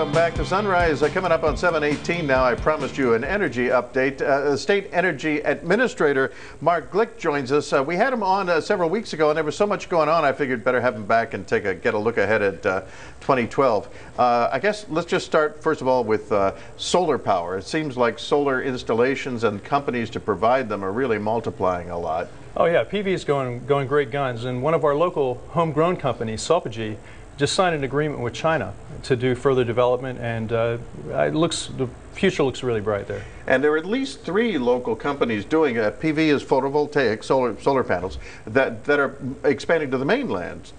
Welcome back to Sunrise. Coming up on 7:18 now, I promised you an energy update. State Energy Administrator Mark Glick joins us. We had him on several weeks ago, and there was so much going on, I figured better have him back and get a look ahead at 2012. I guess let's just start, first of all, with solar power. It seems like solar installations and companies to provide them are really multiplying a lot. Oh yeah, PV is going great guns, and one of our local homegrown companies, Solpagy, just signed an agreement with China to do further development, and the future looks really bright there. And there are at least 3 local companies doing it. PV is photovoltaic, solar panels, that are expanding to the mainland.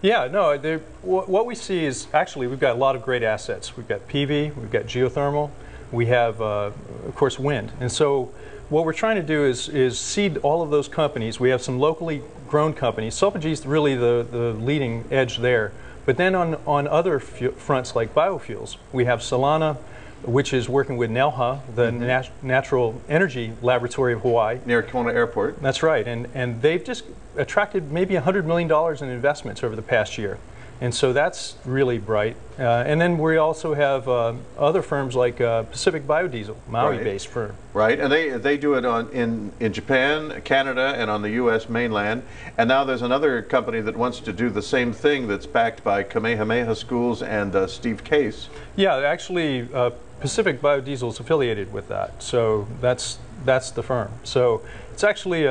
Yeah, no, what we see is actually we've got a lot of great assets. We've got PV, we've got geothermal, we have, of course, wind. And so what we're trying to do is seed all of those companies. We have some locally grown companies. Solpagy is really the leading edge there. But then on other fronts like biofuels, we have Solana, which is working with NELHA, the Natural Energy Laboratory of Hawaii. Near Kona Airport. That's right, and they've just attracted maybe $100 million in investments over the past year. And so that's really bright. And then we also have other firms like Pacific Biodiesel, Maui-based firm. Right, and they do it in Japan, Canada, and on the U.S. mainland. And now there's another company that wants to do the same thing that's backed by Kamehameha Schools and Steve Case. Yeah, actually, Pacific Biodiesel is affiliated with that. So that's the firm. So it's actually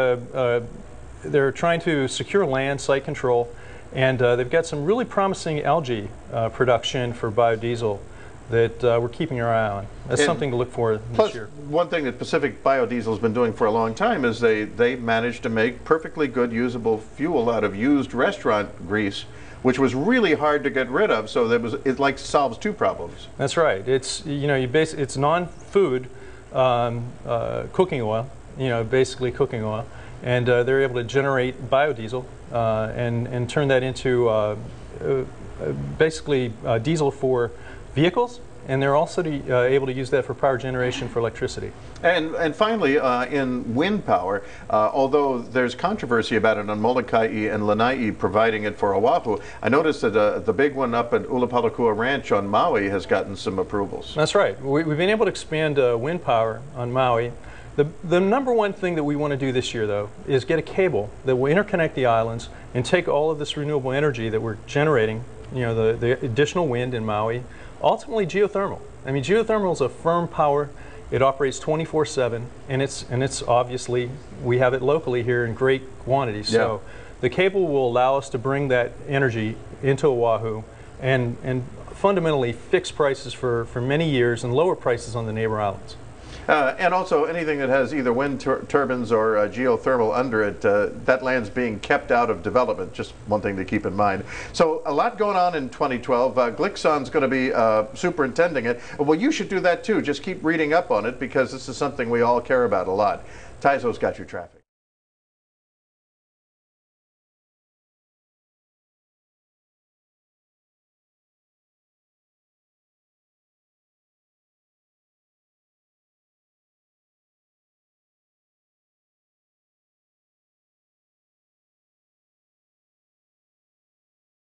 they're trying to secure land, site control. And they've got some really promising algae production for biodiesel that we're keeping our eye on. That's something to look for this year. One thing that Pacific Biodiesel has been doing for a long time is they managed to make perfectly good usable fuel out of used restaurant grease, which was really hard to get rid of. So it like solves 2 problems. That's right. It's it's non-food cooking oil. Basically cooking oil. And they're able to generate biodiesel and turn that into basically diesel for vehicles, and they're also able to use that for power generation for electricity. And finally, in wind power, although there's controversy about it on Molokai and Lanai providing it for Oahu, I noticed that the big one up at Ulapalakua Ranch on Maui has gotten some approvals. That's right. We've been able to expand wind power on Maui. The number one thing that we want to do this year, though, is get a cable that will interconnect the islands and take all of this renewable energy that we're generating, the additional wind in Maui, ultimately geothermal. I mean, geothermal is a firm power. It operates 24/7, and it's obviously, we have it locally here in great quantities. Yeah. So the cable will allow us to bring that energy into Oahu and fundamentally fix prices for many years and lower prices on the neighbor islands. And also anything that has either wind turbines or geothermal under it, that land's being kept out of development. Just one thing to keep in mind. So a lot going on in 2012. Glickson's going to be superintending it. Well, you should do that too. Just keep reading up on it because this is something we all care about a lot. Taizo's got your traffic.